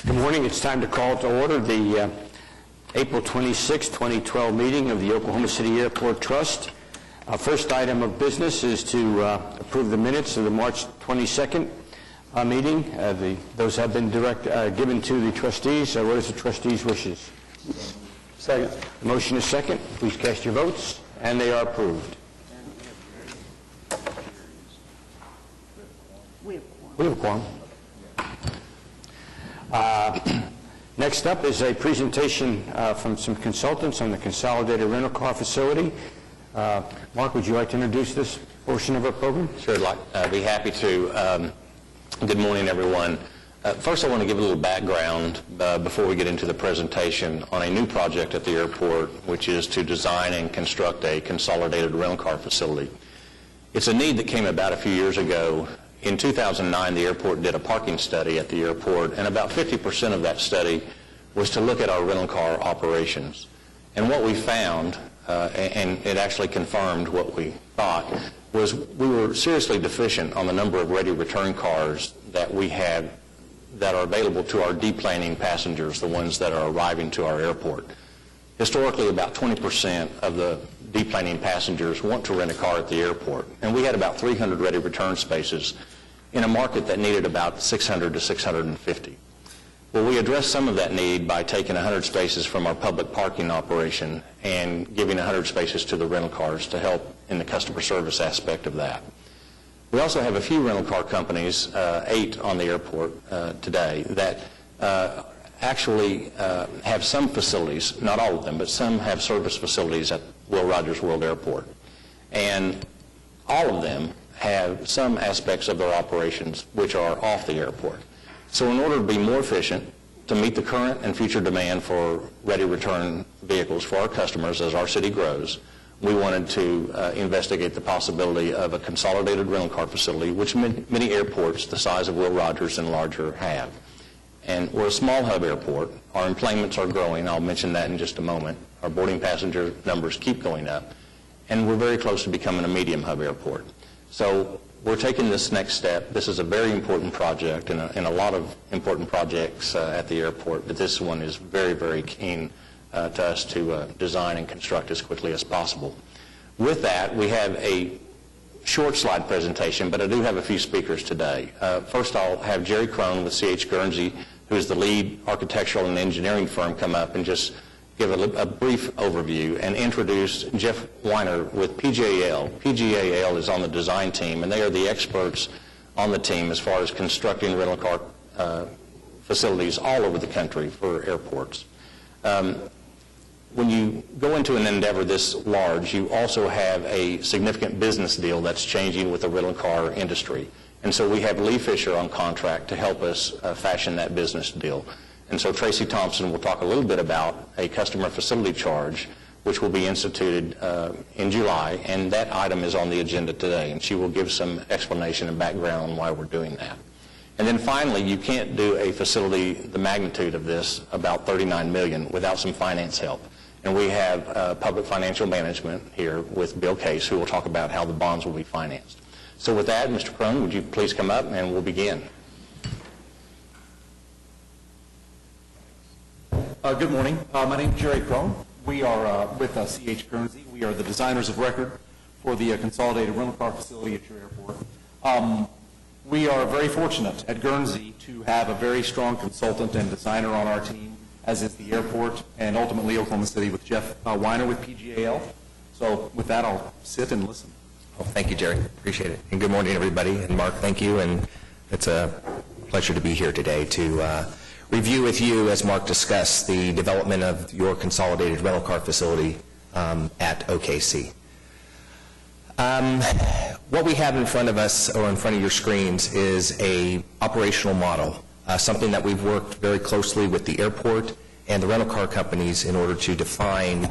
Good morning. It's time to call to order the April 26, 2012 meeting of the Oklahoma City Airport Trust. Our first item of business is to approve the minutes of the March 22nd meeting. Those have been given to the trustees. What is the trustees' wishes? Second. The motion is second. Please cast your votes, and they are approved. We have a quorum. Next up is a presentation from some consultants on the consolidated rental car facility. Mark, would you like to introduce this portion of our program? Sure, I'd be happy to. Good morning, everyone. First, I want to give a little background before we get into the presentation on a new project at the airport, which is to design and construct a consolidated rental car facility. It's a need that came about a few years ago. In 2009, the airport did a parking study at the airport, and about 50% of that study was to look at our rental car operations. And what we found, and it actually confirmed what we thought, was we were seriously deficient on the number of ready return cars that we had that are available to our deplaning passengers, the ones that are arriving to our airport. Historically, about 20% of the deplaning passengers want to rent a car at the airport, and we had about 300 ready return spaces in a market that needed about 600 to 650. Well, we addressed some of that need by taking 100 spaces from our public parking operation and giving 100 spaces to the rental cars to help in the customer service aspect of that. We also have a few rental car companies, 8 on the airport today, that actually have some facilities, not all of them, but some have service facilities at Will Rogers World Airport. And all of them have some aspects of their operations which are off the airport. So in order to be more efficient, to meet the current and future demand for ready return vehicles for our customers as our city grows, we wanted to investigate the possibility of a consolidated rental car facility, which many airports the size of Will Rogers and larger have. And we're a small hub airport. Our employments are growing. I'll mention that in just a moment. Our boarding passenger numbers keep going up. And we're very close to becoming a medium hub airport. So we're taking this next step. This is a very important project and a lot of important projects at the airport, but this one is very, very keen to us to design and construct as quickly as possible. With that, we have a short slide presentation, but I do have a few speakers today. First, I'll have Jerry Crone with C.H. Guernsey, who is the lead architectural and engineering firm, come up and just give a brief overview and introduce Jeff Weiner with PGAL. PGAL is on the design team, and they are the experts on the team as far as constructing rental car facilities all over the country for airports. When you go into an endeavor this large, you also have a significant business deal that's changing with the rental car industry. And so we have Lee Fisher on contract to help us fashion that business deal. And so Tracy Thompson will talk a little bit about a customer facility charge, which will be instituted in July, and that item is on the agenda today, and she will give some explanation and background on why we're doing that. And then finally, you can't do a facility the magnitude of this, about $39 million, without some finance help. And we have public financial management here with Bill Case, who will talk about how the bonds will be financed. So with that, Mr. Crone, would you please come up and we'll begin. Good morning. My name is Jerry Crone. We are with C.H. Guernsey. We are the designers of record for the consolidated rental car facility at your airport. We are very fortunate at Guernsey to have a very strong consultant and designer on our team, as is the airport and ultimately Oklahoma City with Jeff Weiner with PGAL. So with that, I'll sit and listen. Well, thank you, Jerry. Appreciate it. And good morning, everybody. And Mark, thank you. And it's a pleasure to be here today to review with you, as Mark discussed, the development of your consolidated rental car facility at OKC. What we have in front of us, or in front of your screens, is a operational model, something that we've worked very closely with the airport and the rental car companies in order to define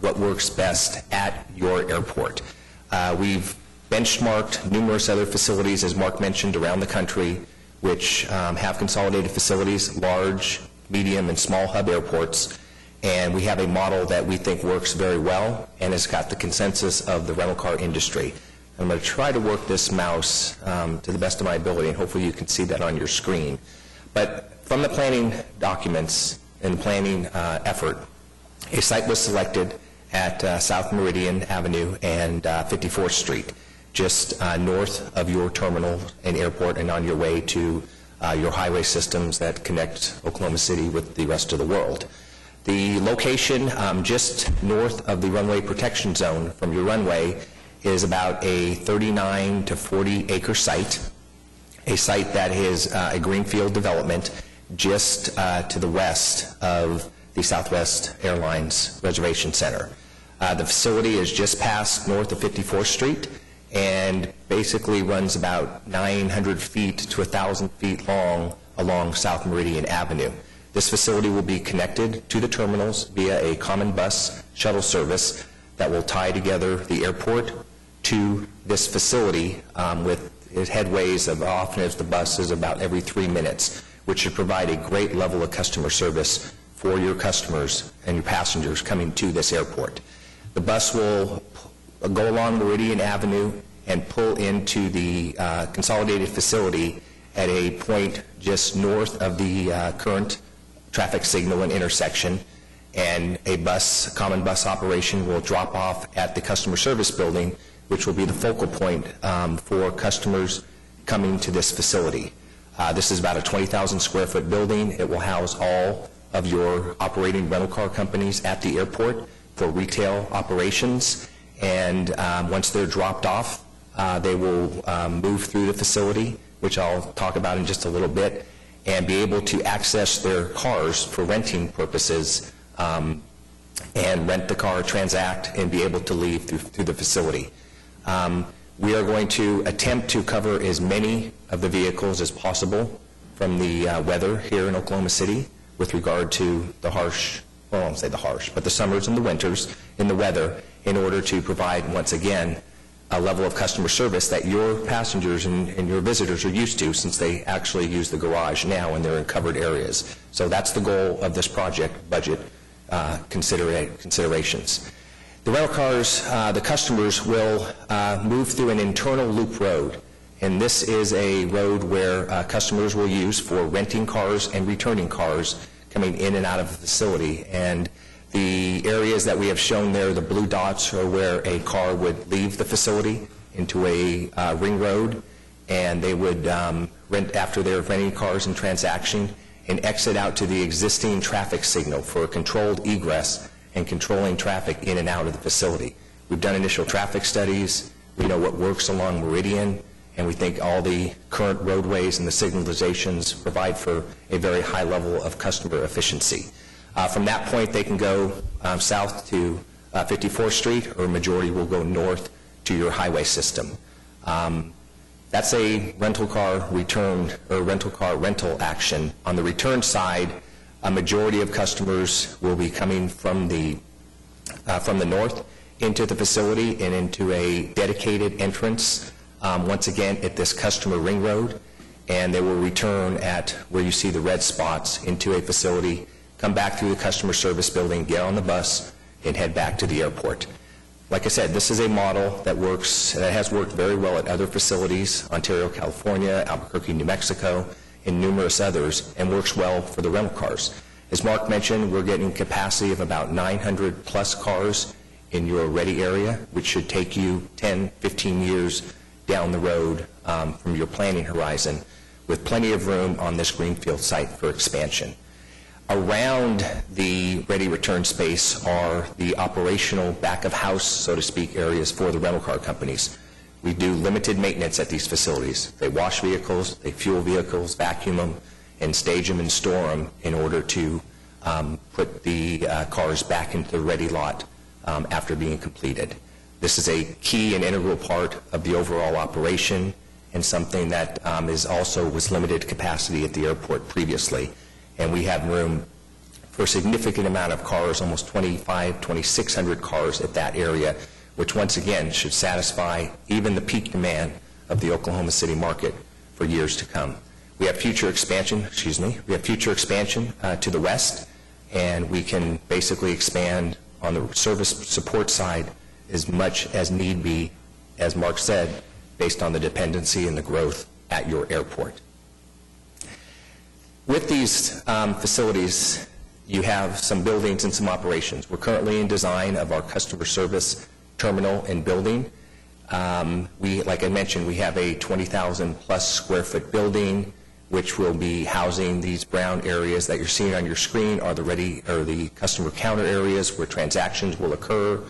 what works best at your airport. We've benchmarked numerous other facilities, as Mark mentioned, around the country, which have consolidated facilities, large, medium, and small hub airports. And we have a model that we think works very well and has got the consensus of the rental car industry. I'm going to try to work this mouse to the best of my ability, and hopefully you can see that on your screen. But From the planning documents and the planning effort, a site was selected at South Meridian Avenue and 54th Street, just north of your terminal and airport and on your way to your highway systems that connect Oklahoma City with the rest of the world. The location just north of the runway protection zone from your runway is about a 39 to 40 acre site, a site that is a greenfield development just to the west of the Southwest Airlines Reservation Center. The facility is just past north of 54th Street and basically runs about 900 feet to 1,000 feet long along South Meridian Avenue. This facility will be connected to the terminals via a common bus shuttle service that will tie together the airport to this facility with headways of often as the bus is about every 3 minutes, which should provide a great level of customer service for your customers and your passengers coming to this airport. The bus will go along Meridian Avenue and pull into the consolidated facility at a point just north of the current traffic signal and intersection, and a common bus operation will drop off at the customer service building, which will be the focal point for customers coming to this facility. This is about a 20,000 square foot building. It will house all of your operating rental car companies at the airport for retail operations, and once they're dropped off, they will move through the facility, which I'll talk about in just a little bit, and be able to access their cars for renting purposes and rent the car, transact, and be able to leave through the facility. We are going to attempt to cover as many of the vehicles as possible from the weather here in Oklahoma City with regard to the harsh, well, I won't say the harsh, but the summers and the winters in the weather in order to provide, once again, a level of customer service that your passengers and your visitors are used to, since they actually use the garage now and they're in covered areas. So that's the goal of this project budget considerations. The rental cars, the customers will move through an internal loop road, and this is a road where customers will use for renting cars and returning cars coming in and out of the facility. And the areas that we have shown there, the blue dots, are where a car would leave the facility into a ring road, and they would rent after they're renting cars and transaction and exit out to the existing traffic signal for controlled egress and controlling traffic in and out of the facility. We've done initial traffic studies. We know what works along Meridian, and we think all the current roadways and the signalizations provide for a very high level of customer efficiency. From that point, they can go south to 54th Street, or majority will go north to your highway system. That's a rental car return or rental car rental action. On the return side, a majority of customers will be coming from the north into the facility and into a dedicated entrance, once again at this customer ring road, and they will return at where you see the red spots into a facility, come back through the customer service building, get on the bus, and head back to the airport. Like I said, this is a model that has worked very well at other facilities, Ontario, California, Albuquerque, New Mexico, and numerous others, and works well for the rental cars. As Mark mentioned, we're getting capacity of about 900 plus cars in your ready area, which should take you 10, 15 years down the road from your planning horizon, with plenty of room on this greenfield site for expansion. Around the ready return space are the operational back of house, so to speak, areas for the rental car companies. We do limited maintenance at these facilities. They wash vehicles, they fuel vehicles, vacuum them, and stage them and store them in order to put the cars back into the ready lot after being completed. This is a key and integral part of the overall operation, and something that was limited capacity at the airport previously. And we have room for a significant amount of cars, almost 2,600 cars at that area, which once again should satisfy even the peak demand of the Oklahoma City market for years to come. We have future expansion, to the west, and we can basically expand on the service support side as much as need be, as Mark said, based on the dependency and the growth at your airport. With these facilities, you have some buildings and some operations. We're currently in design of our customer service terminal and building. Like I mentioned, we have a 20,000 plus square foot building, which will be housing these brown areas that you're seeing on your screen are the customer counter areas where transactions will occur.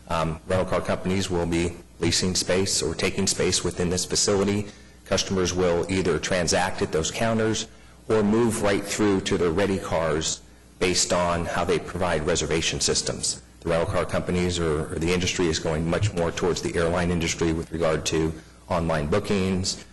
Rental car companies will be leasing space or taking space within this facility. Customers will either transact at those counters or move right through to their ready cars based on how they provide reservation systems. The rental car companies or the industry is going much more towards the airline industry with regard to online bookings,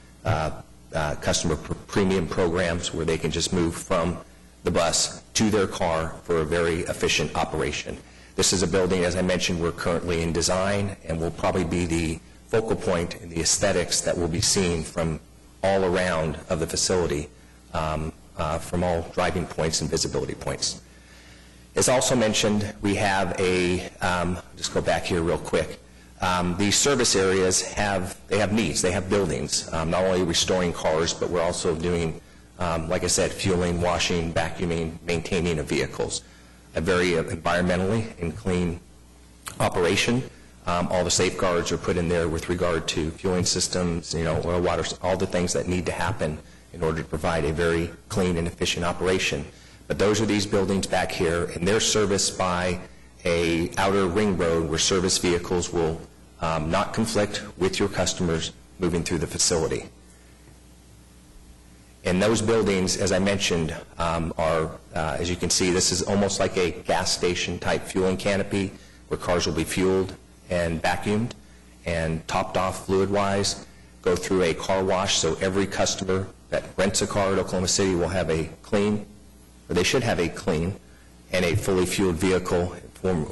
customer premium programs where they can just move from the bus to their car for a very efficient operation. This is a building, as I mentioned, we're currently in design and will probably be the focal point in the aesthetics that will be seen from all around of the facility, from all driving points and visibility points. As also mentioned, we have just go back here real quick. These service areas have needs. They have buildings, not only restoring cars, but we're also doing, like I said, fueling, washing, vacuuming, maintaining of vehicles. A very environmentally and clean operation. All the safeguards are put in there with regard to fueling systems, oil, water, all the things that need to happen in order to provide a very clean and efficient operation. But those are these buildings back here, and they're serviced by a outer ring road where service vehicles will not conflict with your customers moving through the facility. And those buildings, as I mentioned, are, as you can see, this is almost like a gas station type fueling canopy where cars will be fueled and vacuumed and topped off fluid-wise, go through a car wash, so every customer that rents a car at Oklahoma City will have a clean, or they should have a clean and a fully fueled vehicle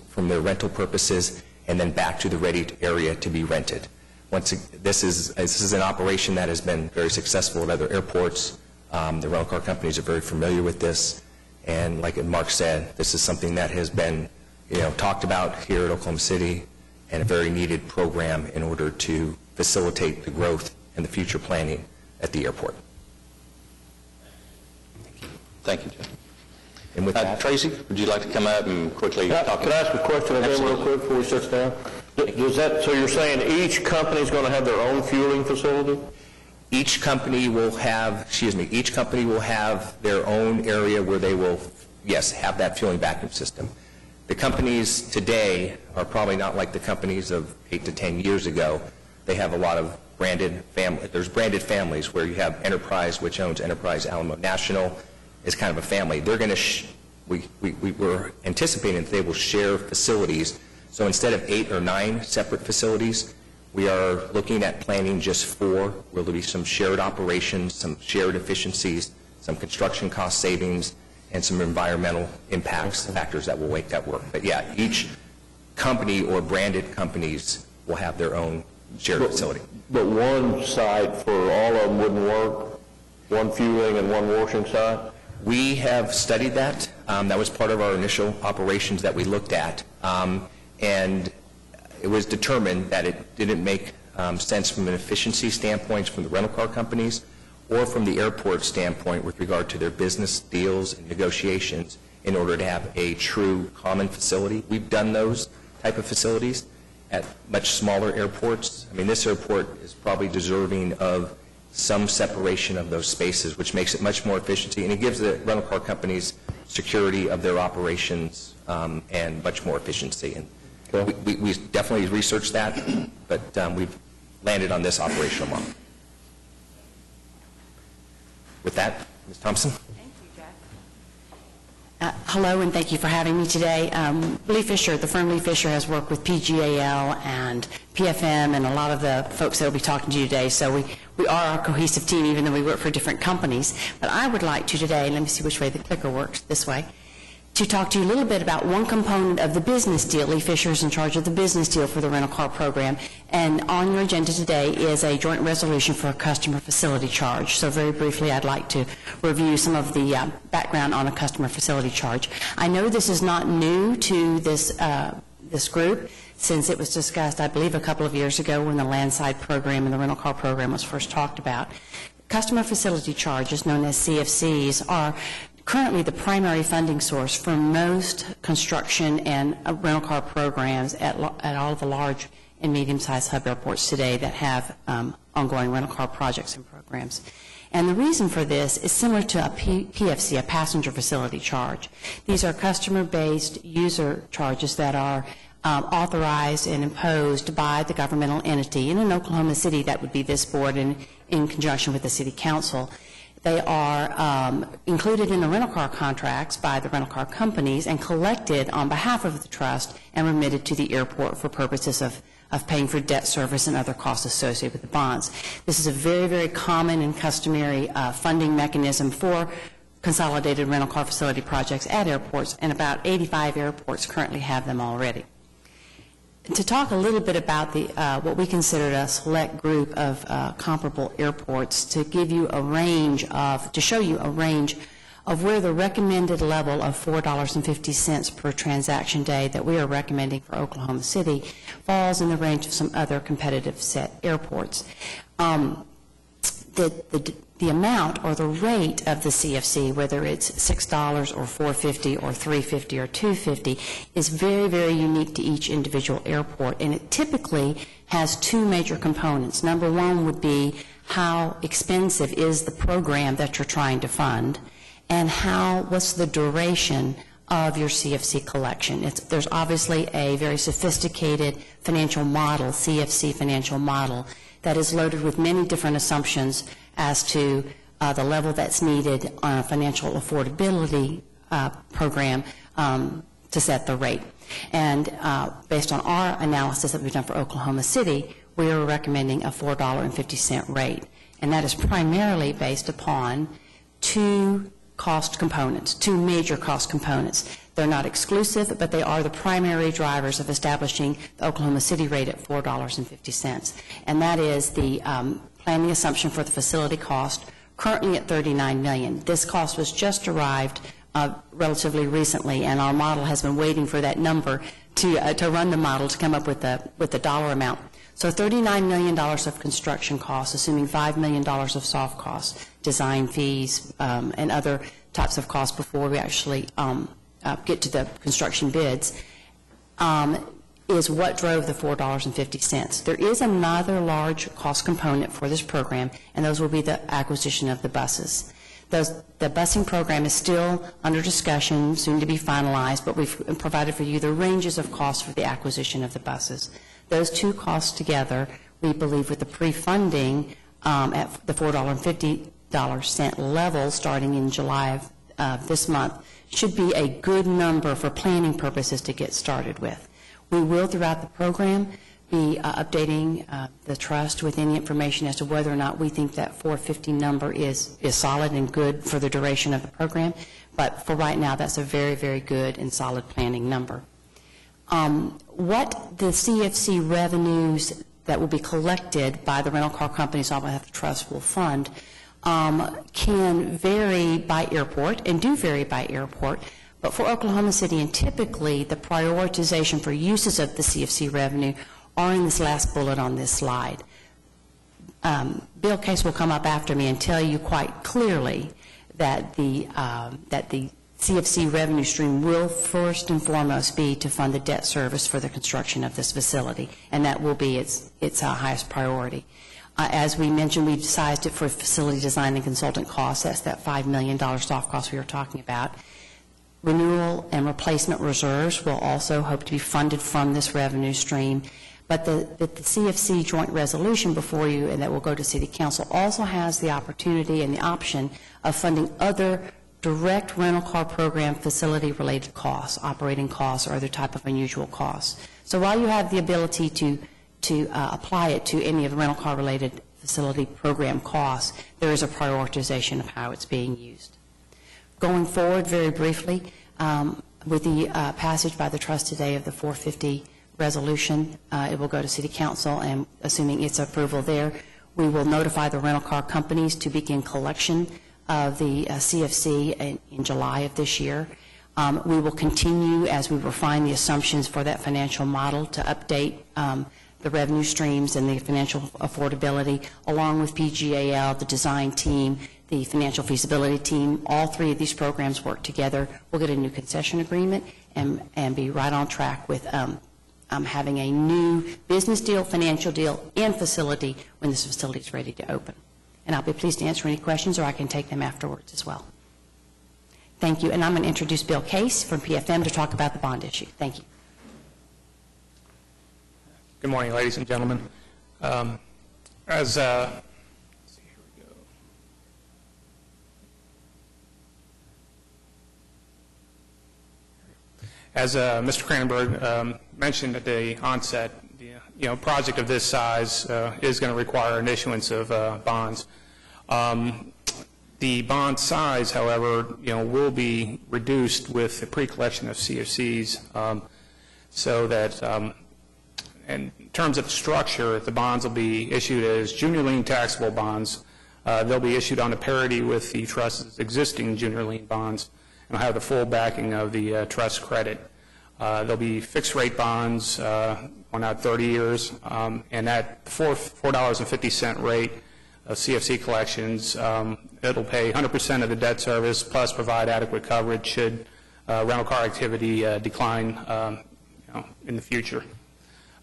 from their rental purposes, and then back to the ready area to be rented. This is an operation that has been very successful at other airports. The rental car companies are very familiar with this, and like Mark said, this is something that has been talked about here at Oklahoma City, and a very needed program in order to facilitate the growth and the future planning at the airport. Thank you, Jeff. And with that, Tracy, would you like to come up and quickly talk? Can I ask a question of them real quick before we sit down? So you're saying each company is going to have their own fueling facility? each company will have their own area where they will, yes, have that fueling vacuum system. The companies today are probably not like the companies of 8 to 10 years ago. They have a lot of branded there's branded families where you have Enterprise, which owns Enterprise Alamo National, is kind of a family. They're going to, we're anticipating that they will share facilities. So instead of 8 or 9 separate facilities, we are looking at planning just 4, where there'll be some shared operations, some shared efficiencies, some construction cost savings, and some environmental impacts, factors that will make that work. But yeah, each company or branded companies will have their own shared facility. But one site for all of them wouldn't work? One fueling and one washing site? We have studied that. That was part of our initial operations that we looked at. And it was determined that it didn't make sense from an efficiency standpoint from the rental car companies or from the airport standpoint with regard to their business deals and negotiations in order to have a true common facility. We've done those type of facilities at much smaller airports. I mean, this airport is probably deserving of some separation of those spaces, which makes it much more efficiency, and it gives the rental car companies security of their operations and much more efficiency. And we definitely researched that, but we've landed on this operational model. With that, Ms. Thompson. Thank you, Jack. Hello, and thank you for having me today. Lee Fisher, the firm Lee Fisher, has worked with PGAL and PFM and a lot of the folks that will be talking to you today, so we are a cohesive team, even though we work for different companies. But I would like to today, let me see which way the clicker works, this way, to talk to you a little bit about one component of the business deal. Lee Fisher is in charge of the business deal for the rental car program. And on your agenda today is a joint resolution for a customer facility charge. So very briefly, I'd like to review some of the background on a customer facility charge. I know this is not new to this group, since it was discussed, I believe, a couple of years ago when the landside program and the rental car program was first talked about. Customer facility charges, known as CFCs, are currently the primary funding source for most construction and rental car programs at all of the large and medium-sized hub airports today that have ongoing rental car projects and programs. And the reason for this is similar to a PFC, a passenger facility charge. These are customer-based user charges that are authorized and imposed by the governmental entity. And in Oklahoma City, that would be this board in conjunction with the city council. They are included in the rental car contracts by the rental car companies and collected on behalf of the trust and remitted to the airport for purposes of paying for debt service and other costs associated with the bonds. This is a very, very common and customary funding mechanism for consolidated rental car facility projects at airports, and about 85 airports currently have them already. To talk a little bit about what we consider a select group of comparable airports, to give you a range of, to show you a range of where the recommended level of $4.50 per transaction day that we are recommending for Oklahoma City falls in the range of some other competitive set airports. The amount or the rate of the CFC, whether it's $6 or $4.50 or $3.50 or $2.50, is very, very unique to each individual airport, and it typically has two major components. Number one would be how expensive is the program that you're trying to fund, and what's the duration of your CFC collection. There's obviously a very sophisticated financial model, CFC financial model, that is loaded with many different assumptions as to the level that's needed on a financial affordability program to set the rate. And based on our analysis that we've done for Oklahoma City, we are recommending a $4.50 rate. And that is primarily based upon two major cost components. They're not exclusive, but they are the primary drivers of establishing the Oklahoma City rate at $4.50. And that is the planning assumption for the facility cost, currently at $39 million. This cost was just arrived relatively recently, and our model has been waiting for that number to run the model to come up with the dollar amount. So $39 million of construction costs, assuming $5 million of soft costs, design fees, and other types of costs before we actually get to the construction bids, is what drove the $4.50. There is another large cost component for this program, and those will be the acquisition of the buses. The busing program is still under discussion, soon to be finalized, but we've provided for you the ranges of costs for the acquisition of the buses. Those two costs together, we believe, with the pre-funding at the $4.50 level starting in July of this month, should be a good number for planning purposes to get started with. We will, throughout the program, be updating the trust with any information as to whether or not we think that $4.50 number is solid and good for the duration of the program. But for right now, that's a very, very good and solid planning number. What the CFC revenues that will be collected by the rental car companies on behalf of the trust will fund can vary by airport and do vary by airport. But for Oklahoma City, and typically the prioritization for uses of the CFC revenue are in this last bullet on this slide. Bill Case will come up after me and tell you quite clearly that the CFC revenue stream will first and foremost be to fund the debt service for the construction of this facility, and that will be its highest priority. As we mentioned, we've sized it for facility design and consultant costs. That's that $5 million soft cost we were talking about. Renewal and replacement reserves will also hope to be funded from this revenue stream. But the CFC joint resolution before you, and that will go to City Council, also has the opportunity and the option of funding other direct rental car program facility-related costs, operating costs, or other type of unusual costs. So while you have the ability to apply it to any of the rental car-related facility program costs, there is a prioritization of how it's being used. Going forward, very briefly, with the passage by the trust today of the 450 resolution, it will go to City Council, and assuming its approval there, we will notify the rental car companies to begin collection of the CFC in July of this year. We will continue, as we refine the assumptions for that financial model, to update the revenue streams and the financial affordability, along with PGAL, the design team, the financial feasibility team. All three of these programs work together. We'll get a new concession agreement and be right on track with having a new business deal, financial deal, and facility when this facility is ready to open. And I'll be pleased to answer any questions, or I can take them afterwards as well. Thank you. And I'm going to introduce Bill Case from PFM to talk about the bond issue. Thank you. Good morning, ladies and gentlemen. As Mr. Cranenberg mentioned at the onset, the project of this size is going to require an issuance of bonds. The bond size, however, will be reduced with the pre-collection of CFCs, so that in terms of the structure, the bonds will be issued as junior lien taxable bonds. They'll be issued on a parity with the trust's existing junior lien bonds and will have the full backing of the trust credit. There'll be fixed rate bonds on out 30 years, and at $4.50 rate of CFC collections, it'll pay 100% of the debt service plus provide adequate coverage should rental car activity decline in the future.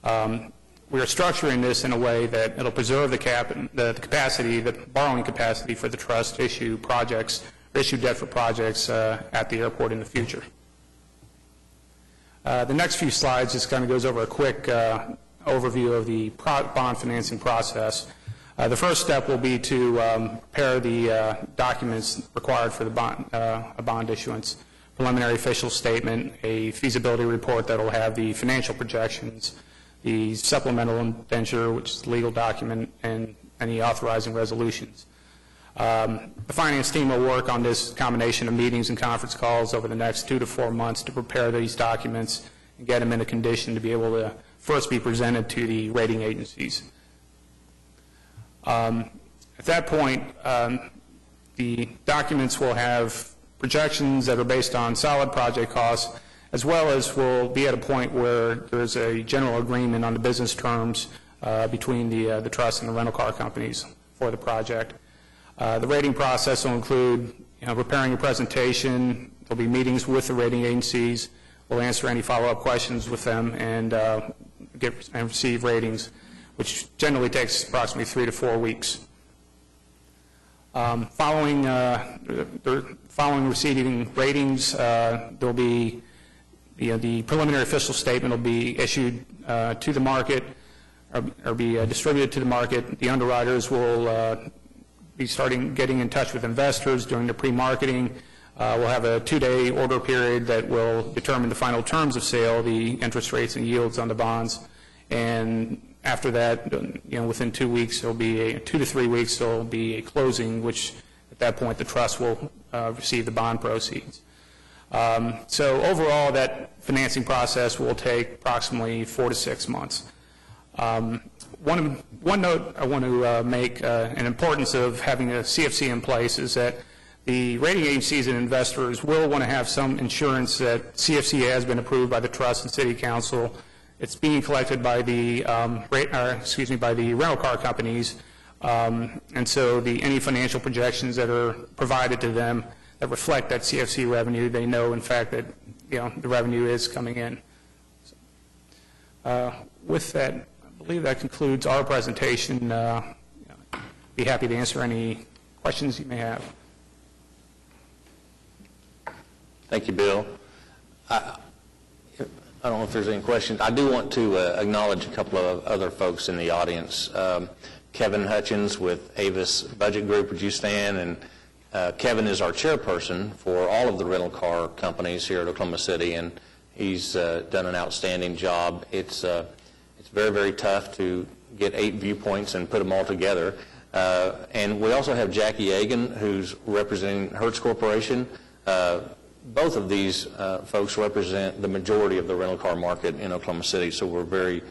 We are structuring this in a way that it'll preserve the capacity, the borrowing capacity for the trust to issue projects, issue debt for projects at the airport in the future. The next few slides just kind of goes over a quick overview of the bond financing process. The first step will be to prepare the documents required for the a bond issuance. Preliminary official statement, a feasibility report that will have the financial projections, the supplemental indenture, which is the legal document, and any authorizing resolutions. The finance team will work on this combination of meetings and conference calls over the next 2 to 4 months to prepare these documents and get them in a condition to be able to first be presented to the rating agencies. At that point, the documents will have projections that are based on solid project costs, as well as will be at a point where there's a general agreement on the business terms between the trust and the rental car companies for the project. The rating process will include preparing a presentation. There'll be meetings with the rating agencies. We'll answer any follow-up questions with them and receive ratings, which generally takes approximately 3 to 4 weeks. Following receiving ratings, there'll be the preliminary official statement will be issued to the market or be distributed to the market. The underwriters will be getting in touch with investors during the pre-marketing. We'll have a 2-day order period that will determine the final terms of sale, the interest rates and yields on the bonds. And after that, within 2 weeks, 2 to 3 weeks, there'll be a closing, which at that point the trust will receive the bond proceeds. So overall, that financing process will take approximately 4 to 6 months. One note I want to make, an importance of having a CFC in place is that the rating agencies and investors will want to have some insurance that CFC has been approved by the trust and city council. It's being collected by the by the rental car companies, and so any financial projections that are provided to them that reflect that CFC revenue, they know in fact that the revenue is coming in. With that, I believe that concludes our presentation. Be happy to answer any questions you may have. Thank you, Bill. I don't know if there's any questions. I do want to acknowledge a couple of other folks in the audience. Kevin Hutchins with Avis Budget Group, would you stand? And Kevin is our chairperson for all of the rental car companies here at Oklahoma City, and he's done an outstanding job. It's very, very tough to get 8 viewpoints and put them all together. And we also have Jackie Agan, who's representing Hertz Corporation. Both of these folks represent the majority of the rental car market in Oklahoma City, so we're very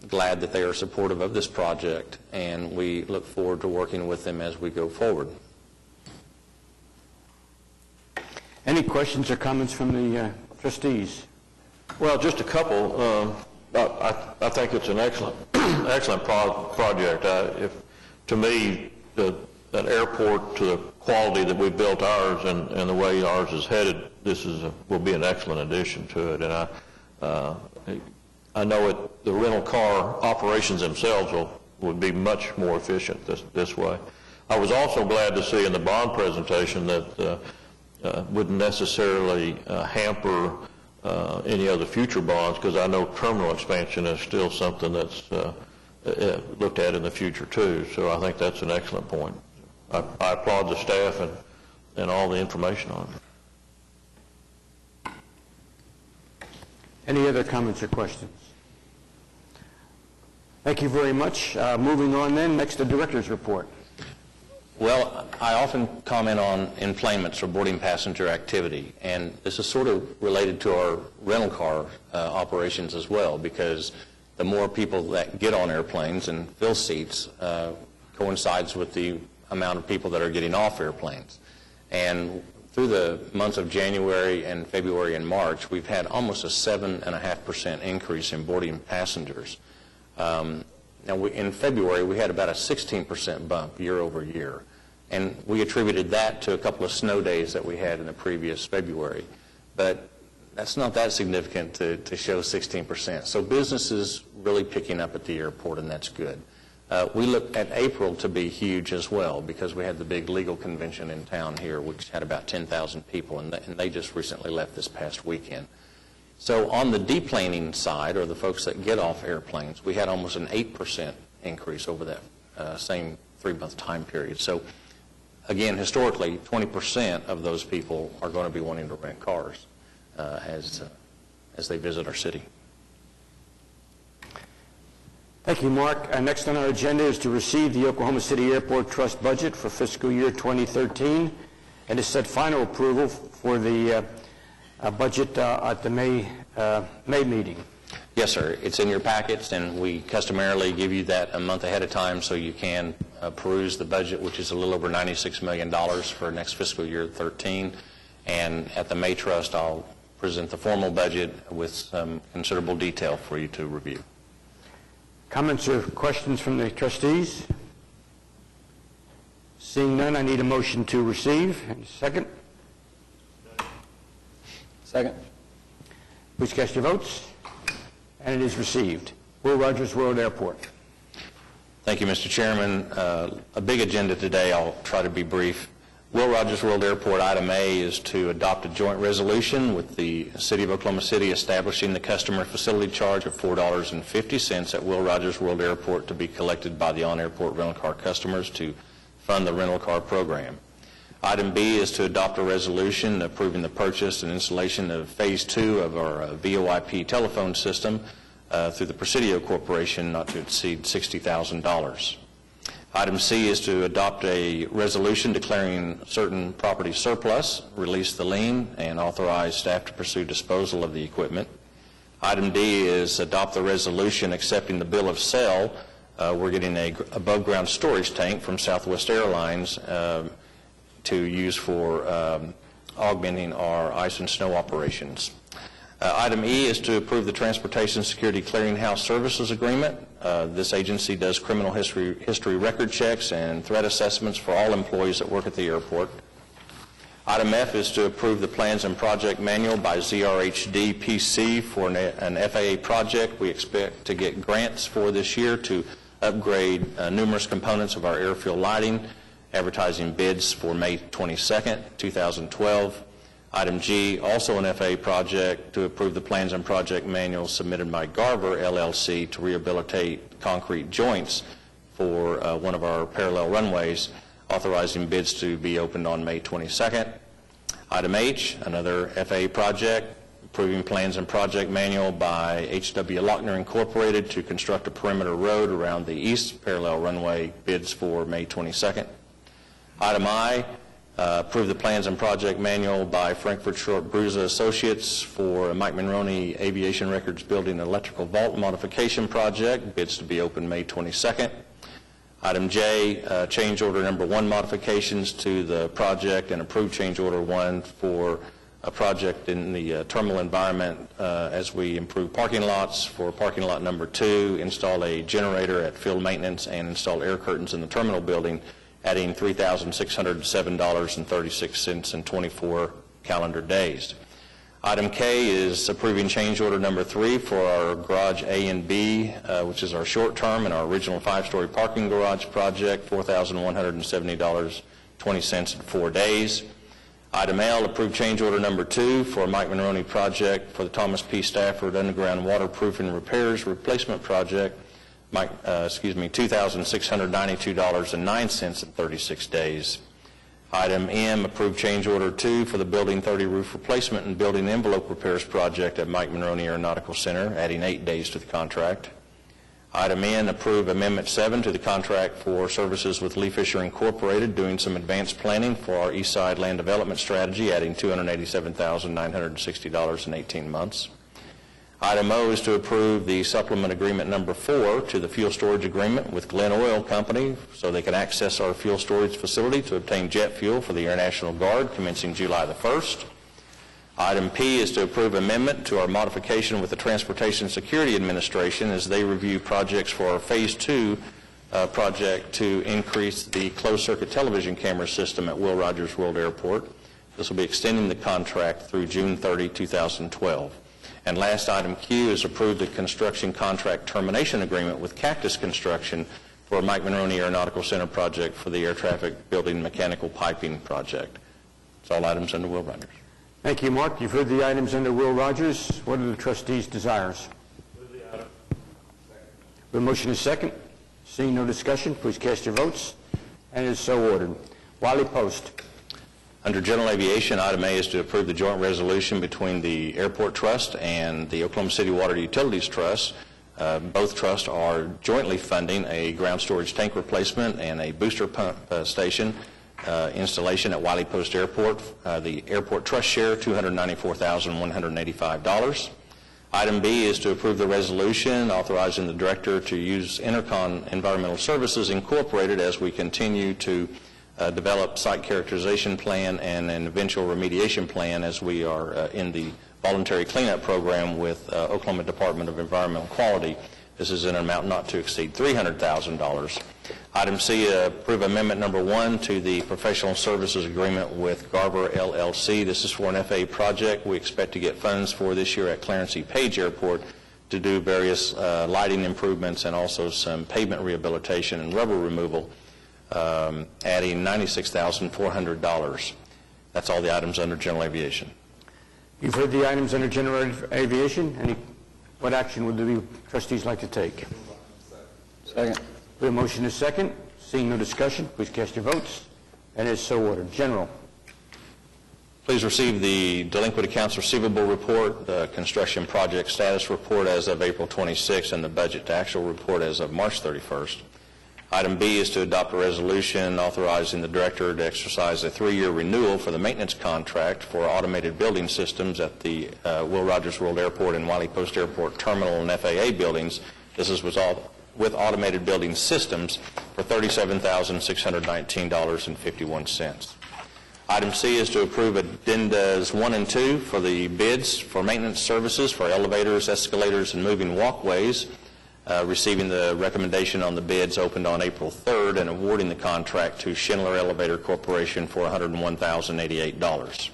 glad that they are supportive of this project, and we look forward to working with them as we go forward. Any questions or comments from the trustees? Well, just a couple. I think it's an excellent, excellent project. To me, an airport to the quality that we built ours and the way ours is headed, will be an excellent addition to it. And I know the rental car operations themselves would be much more efficient this way. I was also glad to see in the bond presentation that wouldn't necessarily hamper any other future bonds, because I know terminal expansion is still something that's looked at in the future too. So I think that's an excellent point. I applaud the staff and all the information on it. Any other comments or questions? Thank you very much. Moving on then, next the director's report. Well, I often comment on enplanements or boarding passenger activity, and this is sort of related to our rental car operations as well, because the more people that get on airplanes and fill seats coincides with the amount of people that are getting off airplanes. And through the months of January and February and March, we've had almost a 7.5% increase in boarding passengers. Now, in February, we had about a 16% bump year over year, and we attributed that to a couple of snow days that we had in the previous February. But that's not that significant to show 16%. So business is really picking up at the airport, and that's good. We look at April to be huge as well, because we had the big legal convention in town here, which had about 10,000 people, and they just recently left this past weekend. So on the deplaning side, or the folks that get off airplanes, we had almost an 8% increase over that same 3-month time period. So again, historically, 20% of those people are going to be wanting to rent cars as they visit our city. Thank you, Mark. Next on our agenda is to receive the Oklahoma City Airport Trust budget for fiscal year 2013 and to set final approval for the budget at the May meeting. Yes, sir. It's in your packets, and we customarily give you that a month ahead of time so you can peruse the budget, which is a little over $96 million for next fiscal year 13. And at the May Trust, I'll present the formal budget with some considerable detail for you to review. Comments or questions from the trustees? Seeing none, I need a motion to receive. And second? Second. Please cast your votes. And it is received. Will Rogers World Airport. Thank you, Mr. Chairman. A big agenda today. I'll try to be brief. Will Rogers World Airport, item A, is to adopt a joint resolution with the City of Oklahoma City establishing the customer facility charge of $4.50 at Will Rogers World Airport to be collected by the on-airport rental car customers to fund the rental car program. Item B is to adopt a resolution approving the purchase and installation of Phase 2 of our VoIP telephone system through the Presidio Corporation, not to exceed $60,000. Item C is to adopt a resolution declaring certain property surplus, release the lien, and authorize staff to pursue disposal of the equipment. Item D is adopt the resolution accepting the bill of sale. We're getting a above-ground storage tank from Southwest Airlines to use for augmenting our ice and snow operations. Item E is to approve the Transportation Security Clearinghouse Services Agreement. This agency does criminal history record checks and threat assessments for all employees that work at the airport. Item F is to approve the plans and project manual by ZRHD PC for an FAA project. We expect to get grants for this year to upgrade numerous components of our airfield lighting, advertising bids for May 22nd, 2012. Item G, also an FAA project, to approve the plans and project manual submitted by Garver, LLC, to rehabilitate concrete joints for one of our parallel runways, authorizing bids to be opened on May 22nd. Item H, another FAA project, approving plans and project manual by H.W. Lochner Incorporated to construct a perimeter road around the east parallel runway, bids for May 22nd. Item I, approve the plans and project manual by Frankfurt Short Bruza Associates for Mike Monroney Aviation Records Building Electrical Vault Modification Project, bids to be open May 22nd. Item J, change order number 1 modifications to the project and approve change order 1 for a project in the terminal environment as we improve parking lots. For parking lot number 2, install a generator at field maintenance and install air curtains in the terminal building, adding $3,607.36 in 24 calendar days. Item K is approving change order number 3 for our garage A and B, which is our short term and our original 5-story parking garage project, $4,170.20 in 4 days. Item L, approve change order number 2 for Mike Monroney project for the Thomas P. Stafford Underground Waterproofing Repairs Replacement Project, $2,692.09 in 36 days. Item M, approve change order 2 for the Building 30 roof replacement and building envelope repairs project at Mike Monroney Aeronautical Center, adding 8 days to the contract. Item N, approve Amendment 7 to the contract for services with Lee Fisher Incorporated, doing some advanced planning for our East Side Land Development Strategy, adding $287,960 in 18 months. Item O is to approve the supplement agreement number 4 to the fuel storage agreement with Glen Oil Company so they can access our fuel storage facility to obtain jet fuel for the Air National Guard commencing July the 1st. Item P is to approve amendment to our modification with the Transportation Security Administration as they review projects for our Phase 2 project to increase the closed-circuit television camera system at Will Rogers World Airport. This will be extending the contract through June 30, 2012. And last, item Q is approve the construction contract termination agreement with Cactus Construction for Mike Monroney Aeronautical Center project for the air traffic building mechanical piping project. It's all items under Will Rogers. Thank you, Mark. You've heard the items under Will Rogers. What are the trustees' desires? Move the item. The motion is second. Seeing no discussion, please cast your votes. And it is so ordered. Wiley Post. Under General Aviation, item A is to approve the joint resolution between the Airport Trust and the Oklahoma City Water Utilities Trust. Both trusts are jointly funding a ground storage tank replacement and a booster pump station installation at Wiley Post Airport. The Airport Trust share, $294,185. Item B is to approve the resolution authorizing the director to use Intercon Environmental Services Incorporated as we continue to develop site characterization plan and an eventual remediation plan as we are in the voluntary cleanup program with Oklahoma Department of Environmental Quality. This is in an amount not to exceed $300,000. Item C, approve amendment number 1 to the professional services agreement with Garver LLC. This is for an FAA project we expect to get funds for this year at Clarence E. Page Airport to do various lighting improvements and also some pavement rehabilitation and rubber removal, adding $96,400. That's all the items under General Aviation. You've heard the items under General Aviation. What action would the trustees like to take? Second. The motion is second. Seeing no discussion, please cast your votes. And it is so ordered. General. Please receive the delinquent accounts receivable report, the construction project status report as of April 26, and the budget to actual report as of March 31st. Item B is to adopt a resolution authorizing the director to exercise a 3-year renewal for the maintenance contract for automated building systems at the Will Rogers World Airport and Wiley Post Airport Terminal and FAA buildings. This is with automated building systems for $37,619.51. Item C is to approve addendas 1 and 2 for the bids for maintenance services for elevators, escalators, and moving walkways, receiving the recommendation on the bids opened on April 3rd and awarding the contract to Schindler Elevator Corporation for $101,088.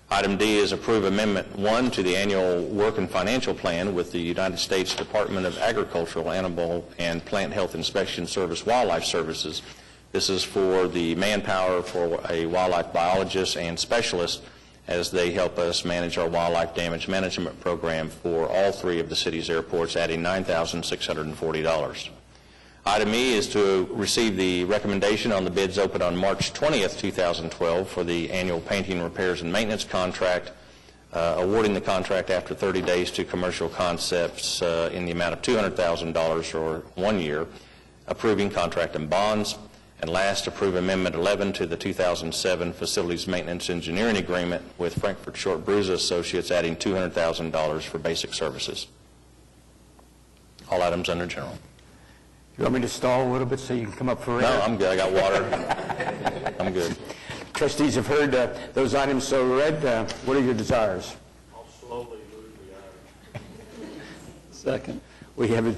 Item D is approve Amendment 1 to the annual work and financial plan with the United States Department of Agricultural, Animal, and Plant Health Inspection Service Wildlife Services. This is for the manpower for a wildlife biologist and specialist as they help us manage our wildlife damage management program for all 3 of the city's airports, adding $9,640. Item E is to receive the recommendation on the bids opened on March 20th, 2012 for the annual painting, repairs, and maintenance contract, awarding the contract after 30 days to Commercial Concepts in the amount of $200,000 for 1 year, approving contract and bonds. And last, approve Amendment 11 to the 2007 Facilities Maintenance Engineering Agreement with Frankfurt Short Bruza Associates, adding $200,000 for basic services. All items under General. You want me to stall a little bit so you can come up for air? No, I'm good. I got water. I'm good. Trustees have heard those items so read. What are your desires? I'll slowly move the item. Second. We have a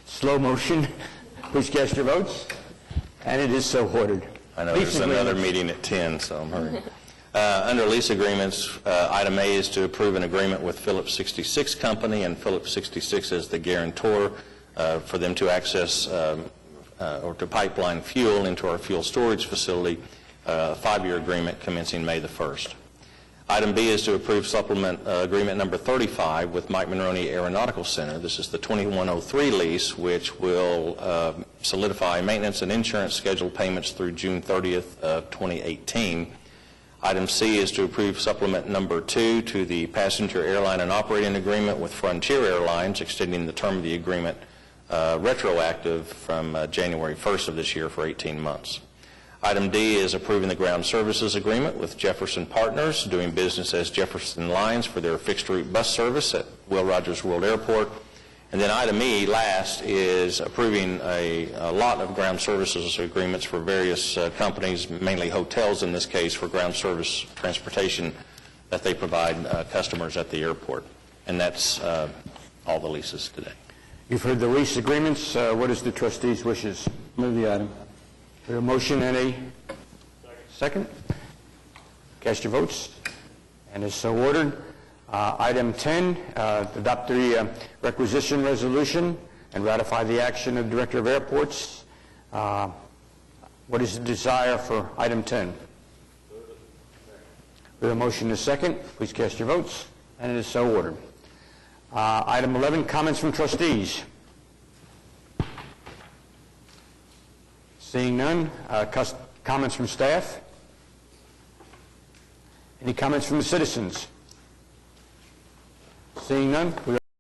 slow motion. Please cast your votes. And it is so ordered. I know there's Lease another agreements. meeting at 10, so I'm hurrying. Under lease agreements, item A is to approve an agreement with Phillips 66 Company, and Phillips 66 is the guarantor for them to access or to pipeline fuel into our fuel storage facility, a 5-year agreement commencing May the 1st. Item B is to approve supplement agreement number 35 with Mike Monroney Aeronautical Center. This is the 2103 lease, which will solidify maintenance and insurance schedule payments through June 30th of 2018. Item C is to approve supplement number 2 to the passenger airline and operating agreement with Frontier Airlines, extending the term of the agreement retroactive from January 1st of this year for 18 months. Item D is approving the ground services agreement with Jefferson Partners, doing business as Jefferson Lines for their fixed-route bus service at Will Rogers World Airport. And then item E, last, is approving a lot of ground services agreements for various companies, mainly hotels in this case, for ground service transportation that they provide customers at the airport. And that's all the leases today. You've heard the lease agreements. What is the trustees' wishes? Move the item. Is there a motion and a second? Cast your votes. And is so ordered. Item 10, adopt the requisition resolution and ratify the action of Director of Airports. What is the desire for item 10? With a motion and a second, please cast your votes. And it is so ordered. Item 11, comments from trustees. Seeing none, comments from staff? Any comments from the citizens? Seeing none, we